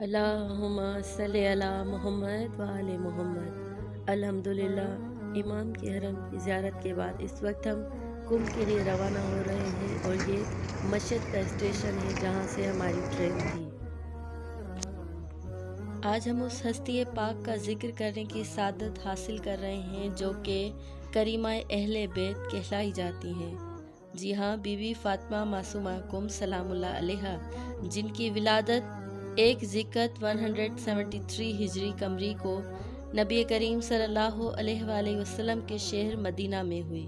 اللہم صلی علی محمد و آل محمد۔ الحمدللہ، امام کے حرم کی زیارت کے بعد اس وقت ہم کم کے لیے روانہ ہو رہے ہیں اور یہ مشہد کا اسٹیشن ہے جہاں سے ہماری ٹرین تھی۔ آج ہم اس ہستی پاک کا ذکر کرنے کی سعادت حاصل کر رہے ہیں جو کہ کریمہ اہل بیت کہلائی جاتی ہیں۔ جی ہاں، بی بی فاطمہ معصومہ کم سلام اللہ علیہا، جن کی ولادت 1 ذی-القعدہ 173 ہجری قمری کو نبی کریم صلی اللہ علیہ وآلہ وسلم کے شہر مدینہ میں ہوئی۔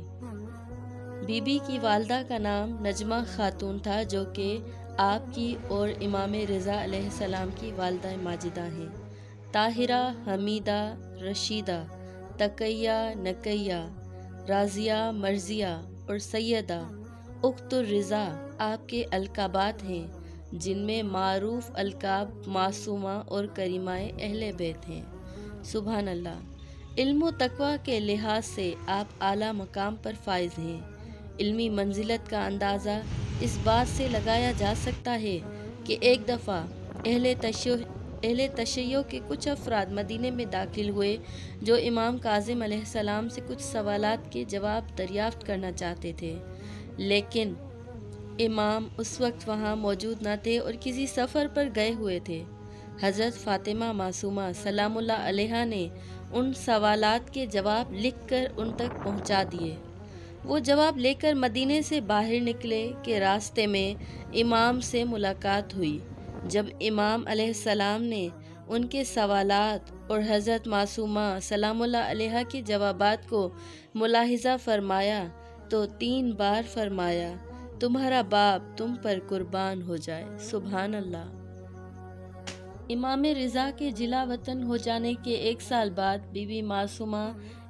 بی بی کی والدہ کا نام نجمہ خاتون تھا جو کہ آپ کی اور امام رضا علیہ السلام کی والدہ ماجدہ ہیں۔ طاہرہ، حمیدہ، رشیدہ، تقیہ، نقیہ، راضیہ، مرضیہ اور سیدہ اخت الرضا آپ کے القابات ہیں، جن میں معروف القاب معصومہ اور کریمہ اہل بیت ہیں۔ سبحان اللہ۔ علم و تقوی کے لحاظ سے آپ اعلیٰ مقام پر فائز ہیں۔ علمی منزلت کا اندازہ اس بات سے لگایا جا سکتا ہے کہ ایک دفعہ اہل تشیع کے کچھ افراد مدینے میں داخل ہوئے جو امام کاظم علیہ السلام سے کچھ سوالات کے جواب دریافت کرنا چاہتے تھے، لیکن امام اس وقت وہاں موجود نہ تھے اور کسی سفر پر گئے ہوئے تھے۔ حضرت فاطمہ معصومہ سلام اللہ علیہا نے ان سوالات کے جواب لکھ کر ان تک پہنچا دیے۔ وہ جواب لے کر مدینے سے باہر نکلے کہ راستے میں امام سے ملاقات ہوئی۔ جب امام علیہ السلام نے ان کے سوالات اور حضرت معصومہ سلام اللہ علیہا کے جوابات کو ملاحظہ فرمایا تو 3 بار فرمایا، تمہارا باپ تم پر قربان ہو جائے۔ سبحان اللہ۔ امام رضا کے جلا وطن ہو جانے کے 1 سال بعد بی بی معصومہ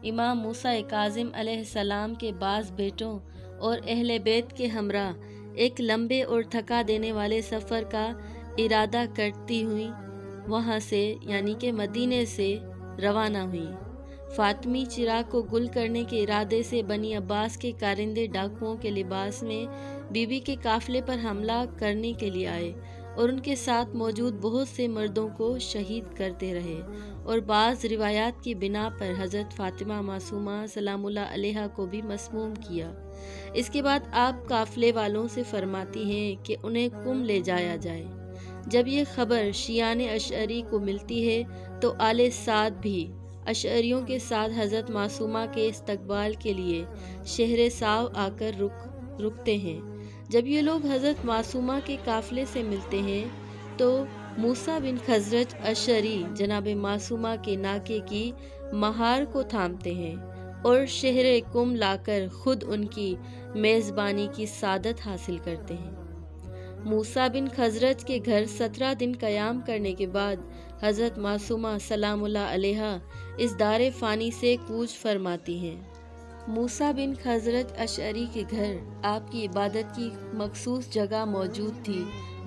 امام موسیٰ کاظم علیہ السلام کے بعض بیٹوں اور اہل بیت کے ہمراہ ایک لمبے اور تھکا دینے والے سفر کا ارادہ کرتی ہوئی وہاں سے یعنی کہ مدینے سے روانہ ہوئی۔ فاطمی چراغ کو گل کرنے کے ارادے سے بنی عباس کے کارندے ڈاکوؤں کے لباس میں بی بی کے قافلے پر حملہ کرنے کے لیے آئے اور ان کے ساتھ موجود بہت سے مردوں کو شہید کرتے رہے اور بعض روایات کی بنا پر حضرت فاطمہ معصومہ سلام اللہ علیہا کو بھی مسموم کیا۔ اس کے بعد آپ قافلے والوں سے فرماتی ہیں کہ انہیں قم لے جایا جائے۔ جب یہ خبر شیعان اشعری کو ملتی ہے تو آل سعد بھی اشعریوں کے ساتھ حضرت معصومہ کے استقبال کے لیے شہر ساو آ کر رکتے ہیں۔ جب یہ لوگ حضرت معصومہ کے قافلے سے ملتے ہیں تو موسیٰ بن خزرج اشعری جناب معصومہ کے ناکے کی مہار کو تھامتے ہیں اور شہر قم لا کر خود ان کی میزبانی کی سعادت حاصل کرتے ہیں۔ موسیٰ بن خزرج کے گھر 17 دن قیام کرنے کے بعد حضرت معصومہ سلام اللہ علیہا اس دار فانی سے کوچ فرماتی ہیں۔ موسیٰ بن خزرج اشعری کے گھر آپ کی عبادت کی مخصوص جگہ موجود تھی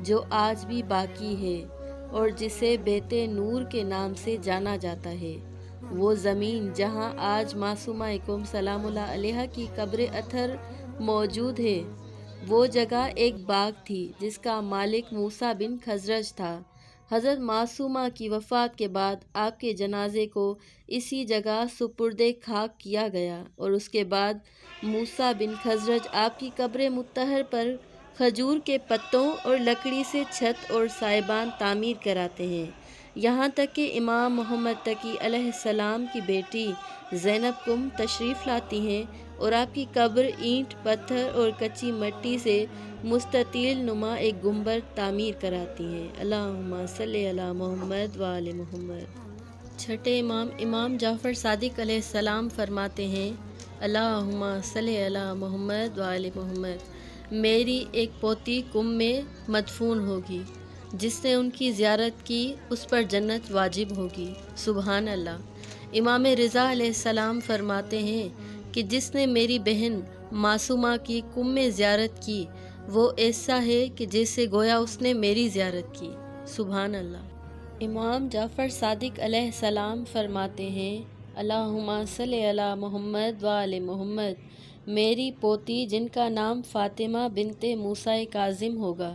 جو آج بھی باقی ہے اور جسے بیت نور کے نام سے جانا جاتا ہے۔ وہ زمین جہاں آج معصومہ کم سلام اللہ علیہا کی قبر اطہر موجود ہے، وہ جگہ ایک باغ تھی جس کا مالک موسیٰ بن خزرج تھا۔ حضرت معصومہ کی وفات کے بعد آپ کے جنازے کو اسی جگہ سپرد خاک کیا گیا اور اس کے بعد موسیٰ بن خزرج آپ کی قبر مطہر پر کھجور کے پتوں اور لکڑی سے چھت اور سائبان تعمیر کراتے ہیں، یہاں تک کہ امام محمد تقی علیہ السلام کی بیٹی زینب قم تشریف لاتی ہیں اور آپ کی قبر اینٹ پتھر اور کچی مٹی سے مستطیل نما ایک گنبد تعمیر کراتی ہیں۔ اللہم صلی علی محمد و آل محمد۔ چھٹے امام امام جعفر صادق علیہ السلام فرماتے ہیں، اللہم صلی علی محمد و آل محمد، میری ایک پوتی قم میں مدفون ہوگی، جس نے ان کی زیارت کی اس پر جنت واجب ہوگی۔ سبحان اللہ۔ امام رضا علیہ السلام فرماتے ہیں کہ جس نے میری بہن معصومہ کی قم میں زیارت کی وہ ایسا ہے کہ جیسے گویا اس نے میری زیارت کی۔ سبحان اللہ۔ امام جعفر صادق علیہ السلام فرماتے ہیں، اللہم صلی علی محمد و آل محمد، میری پوتی جن کا نام فاطمہ بنت موسیٰ کاظم ہوگا